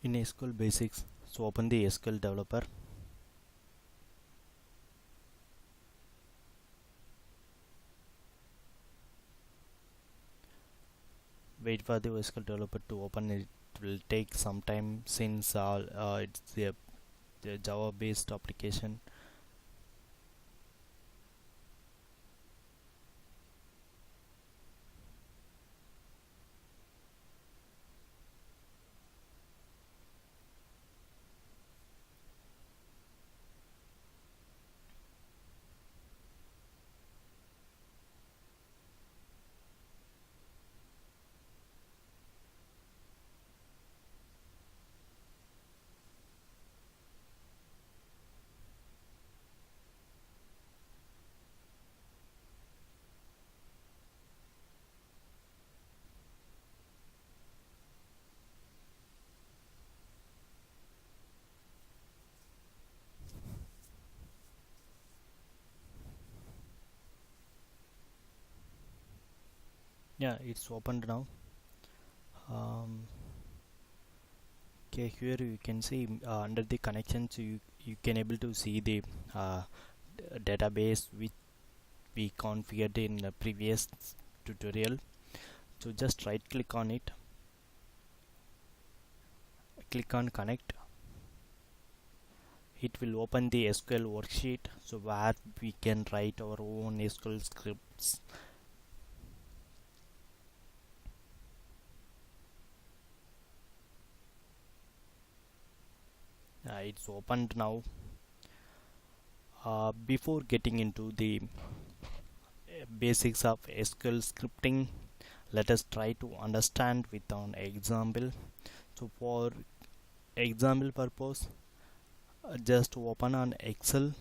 In SQL Basics, so open the SQL Developer. Wait for the SQL Developer to open. It will take some time since it's the Java based application. Yeah, it's opened now. Okay, here you can see under the connections you can able to see the database which we configured in the previous tutorial. So just right click on it, click on connect. It will open the SQL worksheet, so where we can write our own SQL scripts. It's opened now. Before getting into the basics of SQL scripting, let us try to understand with an example. So for example purpose, just open on Excel.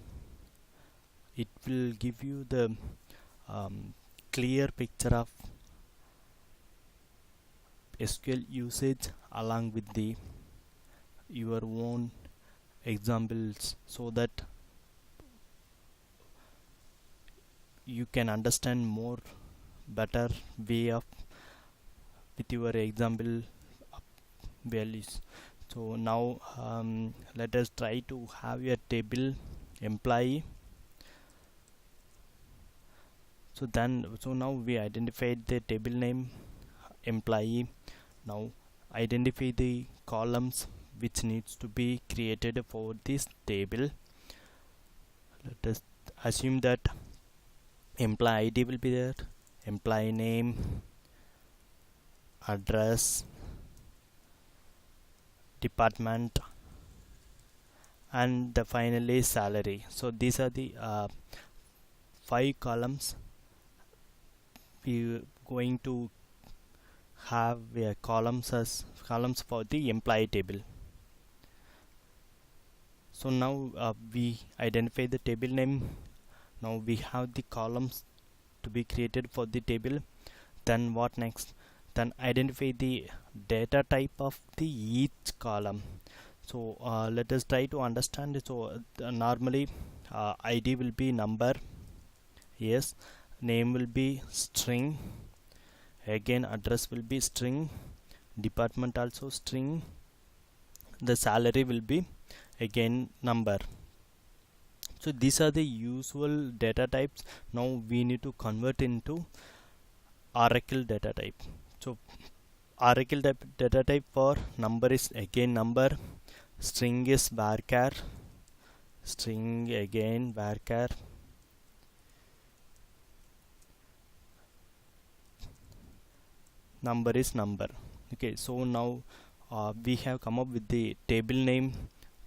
It will give you the clear picture of SQL usage along with the your own examples, so that you can understand more better way of with your example values. So now let us try to have a table employee. So now we identified the table name employee. Now identify the columns which needs to be created for this table. Let us assume that employee ID will be there, employee name, address, department, and finally salary. So these are the 5 columns we going to have columns for the employee table. So now we identify the table name. Now we have the columns to be created for the table. Then what next? Then identify the data type of the each column. So let us try to understand it. So normally ID will be number, yes, name will be string, again address will be string, department also string, the salary will be again number. So these are the usual data types. Now we need to convert into Oracle data type. So Oracle data type for number is again number, string is varchar, string again varchar, number is number. Okay, so now we have come up with the table name,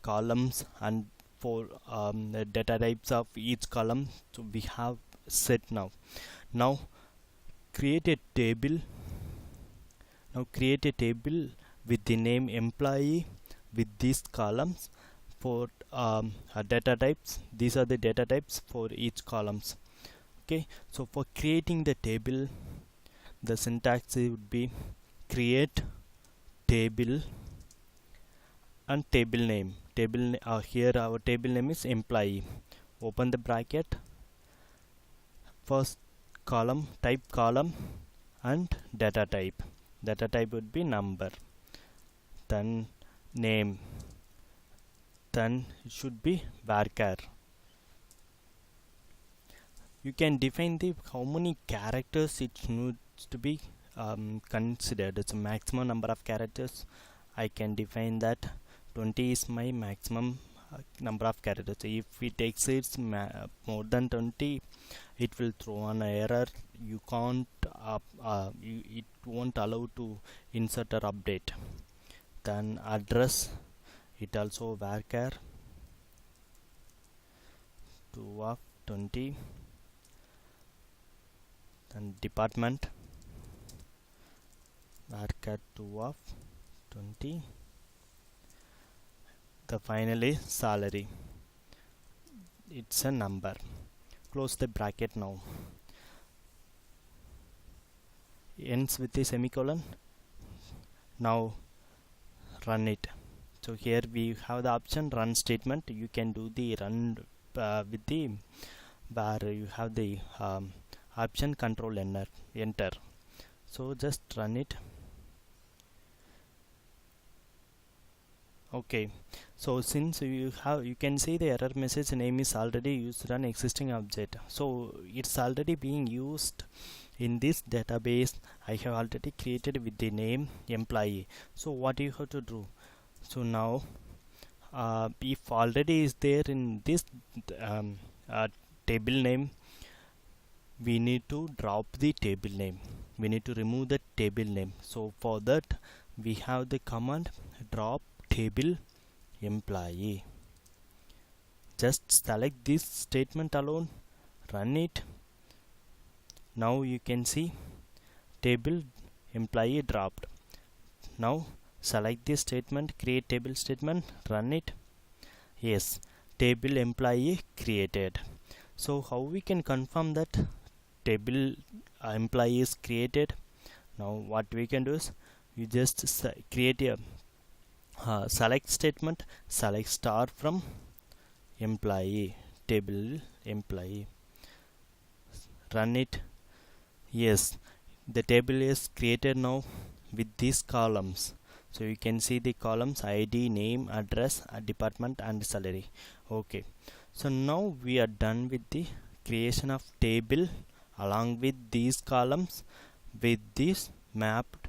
columns, and for the data types of each column. So we have set now create a table. Now create a table with the name employee with these columns for data types. These are the data types for each columns. Okay, so for creating the table, the syntax would be create table and table name. Here our table name is employee. Open the bracket. First column, type column, and data type. Data type would be number. Then name, then it should be varchar. You can define the how many characters it needs to be considered. It's a maximum number of characters. I can define that 20 is my maximum number of characters. If it exceeds more than 20, it will throw an error. You can't it won't allow to insert or update. Then address, it also varchar 2 of 20. Then department, varchar 2 of 20. The finally salary, it's a number. Close the bracket now. Ends with the semicolon. Now run it. So here we have the option run statement. You can do the run with the where you have the option control enter. So just run it. Okay, so since you can see the error message name is already used on existing object, so it's already being used in this database. I have already created with the name employee. So what you have to do, so now if already is there in this table name, we need to drop the table name, we need to remove the table name. So for that we have the command drop table employee. Just select this statement alone, run it. Now you can see table employee dropped. Now select this statement, create table statement, run it. Yes, table employee created. So how we can confirm that table employee is created? Now what we can do is you just create a select statement, select star from employee, table employee, run it. Yes, the table is created now with these columns. So you can see the columns ID, name, address, department and salary. Okay, so now we are done with the creation of table along with these columns with these mapped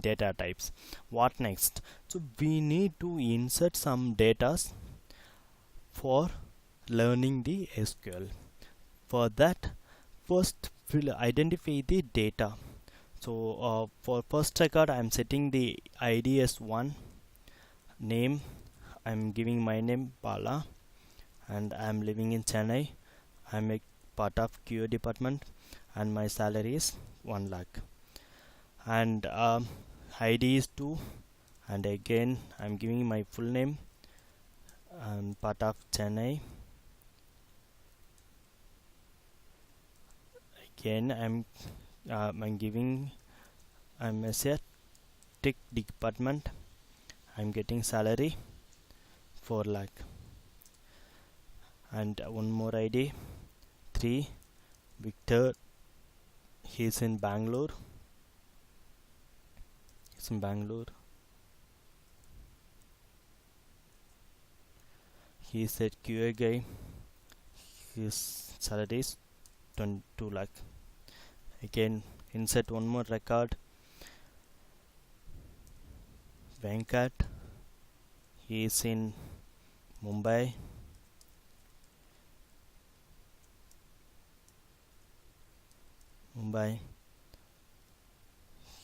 data types. What next? So we need to insert some data for learning the SQL. For that, first we'll identify the data. So for first record, I am setting the ID as 1, name, I am giving my name Bala, and I am living in Chennai. I am a part of QA department, and my salary is 1 lakh. And ID is 2, and again I am giving my full name. I'm part of Chennai. Again I'm a tech department. I'm getting salary 4 lakh. And one more ID 3, Victor. He's in Bangalore. He's a QA guy. His salary is 22 lakh. Again insert one more record, Venkat. He is in Mumbai.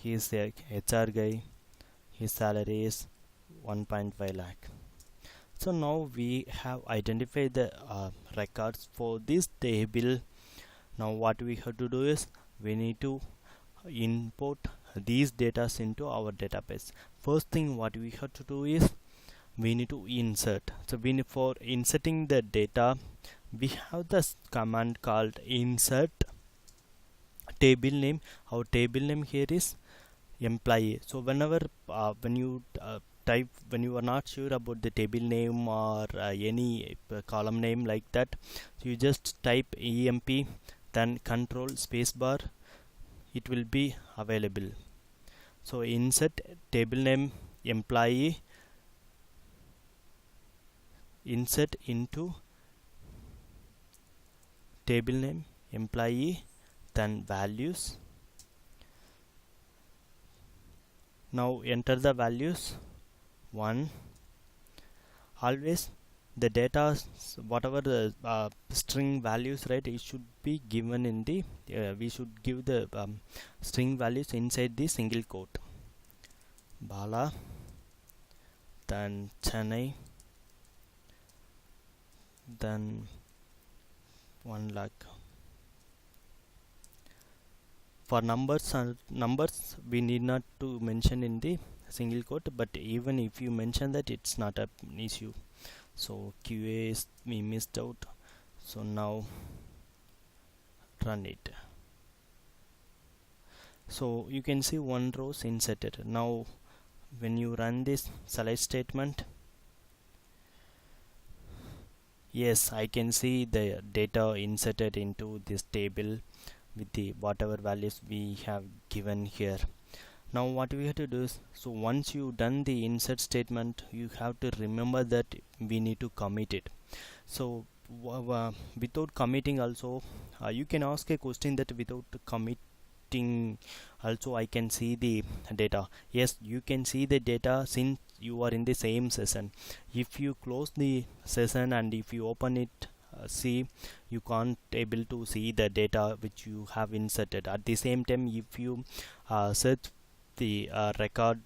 He is the HR guy. His salary is 1.5 lakh. So now we have identified the records for this table. Now what we have to do is we need to import these data into our database. First thing what we have to do is we need to insert. So for inserting the data, we have this command called insert table name. Our table name here is employee. So whenever when you are not sure about the table name or any column name like that, so you just type emp then control spacebar, it will be available. So insert table name employee, insert into table name employee, then values. Now enter the values 1. Always the data, whatever the string values, right, it should be given in the we should give the string values inside the single quote. Bala, then Chennai, then 1 lakh. For numbers we need not to mention in the single quote, but even if you mention that, it's not an issue. So QA is we missed out, so now run it. So you can see one row is inserted. Now when you run this select statement, yes, I can see the data inserted into this table with the whatever values we have given here. Now what we have to do is, so once you done the insert statement, you have to remember that we need to commit it. So without committing also, you can ask a question that without committing also I can see the data. Yes, you can see the data since you are in the same session. If you close the session and if you open it, see, you can't able to see the data which you have inserted. At the same time, if you search the record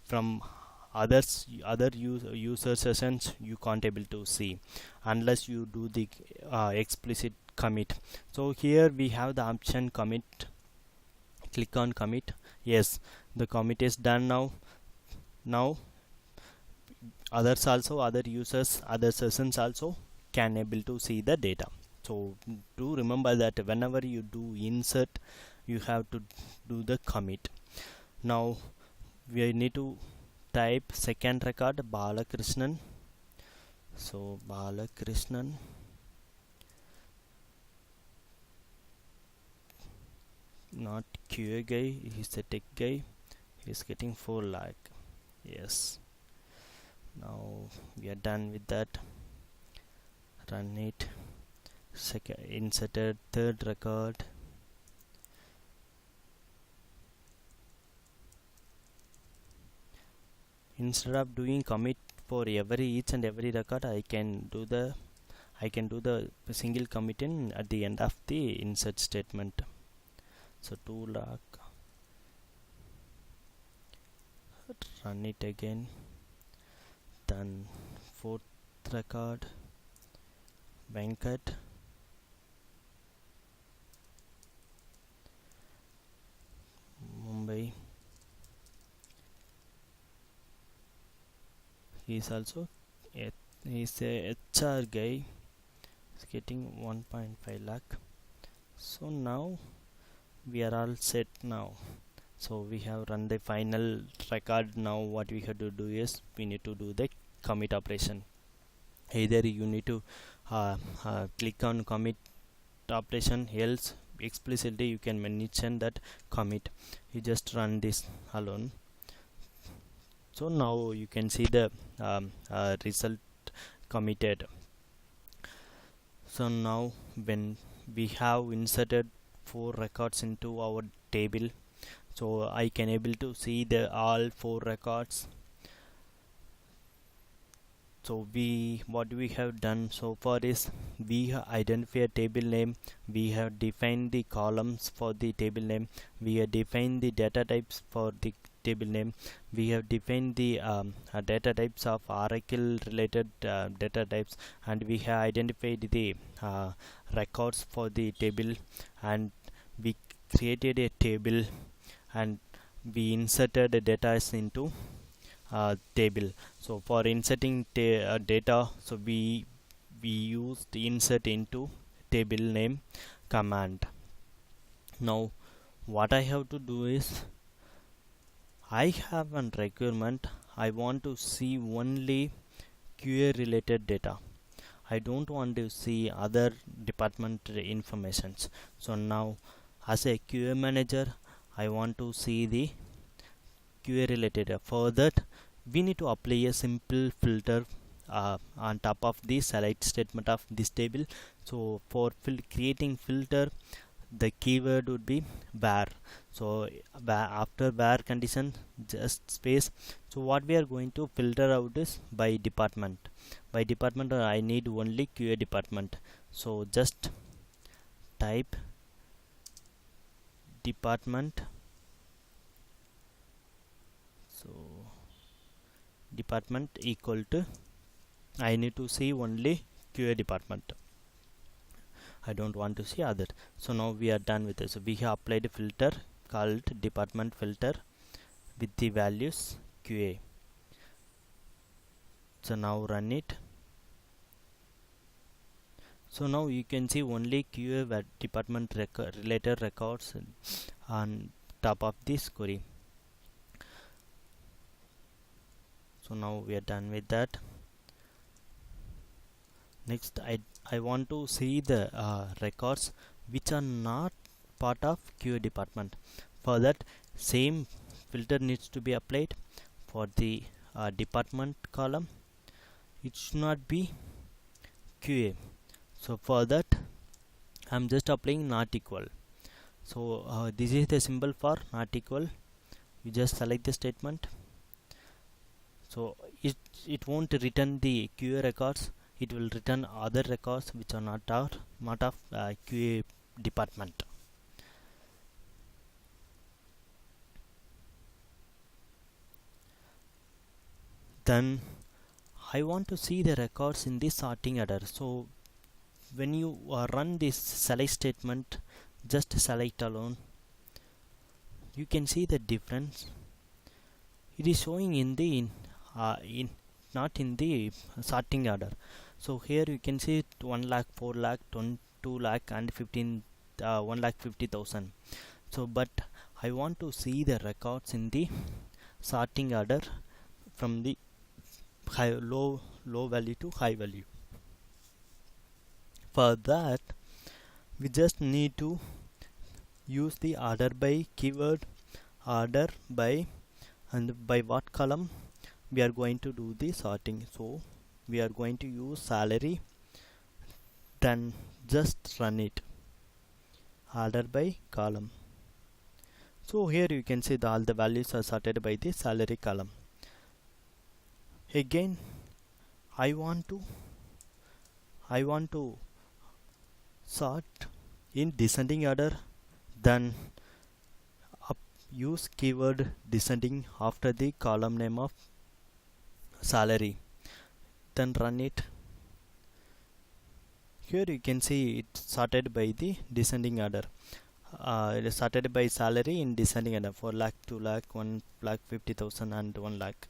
from other user sessions, you can't able to see unless you do the explicit commit. So here we have the option commit. Click on commit. Yes, the commit is done now. Now others also, other users, other sessions also can able to see the data. So do remember that whenever you do insert, you have to do the commit. Now we need to type second record Balakrishnan. So Balakrishnan, not QA guy, he's a tech guy, he's getting 4 lakh. Yes, now we are done with that. Run it. Second inserted third record. Instead of doing commit for each and every record, I can do the single commit in at the end of the insert statement. So 2 lakh. Run it again. Then fourth record Venkat, Mumbai. He is also he's a HR guy. He's getting 1.5 lakh. So now we are all set now. So we have run the final record. Now what we have to do is we need to do the commit operation. Either you need to click on commit operation, else explicitly you can mention that commit. You just run this alone. So now you can see the result committed. So now when we have inserted 4 records into our table, so I can able to see the all 4 records. So what we have done so far is we have identified a table name, we have defined the columns for the table name, we have defined the data types for the table name, we have defined the data types of Oracle related data types, and we have identified the records for the table, and we created a table and we inserted the data into table. So for inserting data, so we use the insert into table name command. Now what I have to do is, I have a requirement, I want to see only QA related data. I don't want to see other department informations. So now as a QA manager, I want to see the QA related. For that we need to apply a simple filter on top of the select statement of this table. So for creating filter, the keyword would be var. So after var condition, just space. So what we are going to filter out is by department. By department I need only QA department. So just type department. So department equal to, I need to see only QA department. I don't want to see other. So now we are done with this. So we have applied a filter called department filter with the values QA. So now run it. So now you can see only QA department related records on top of this query. So now we are done with that. Next I want to see the records which are not part of QA department. For that, same filter needs to be applied for the department column. It should not be QA. So for that I'm just applying not equal. So this is the symbol for not equal. You just select the statement. So it won't return the QA records. It will return other records which are not of QA department. Then I want to see the records in this sorting order. So when you run this select statement, just select alone, you can see the difference. It is showing in the not in the sorting order. So here you can see 1 lakh, 4 lakh, 2 lakh and 1,50,000. So but I want to see the records in the sorting order from the low value to high value. For that we just need to use the order by keyword, order by, and by what column we are going to do the sorting. So we are going to use salary, then just run it, order by column. So here you can see all the values are sorted by the salary column. Again I want to sort in descending order, then use keyword descending after the column name of salary, then run it. Here you can see it sorted by the descending order. It is sorted by salary in descending order: 4 lakh, 2 lakh, 1,50,000 and 1 lakh.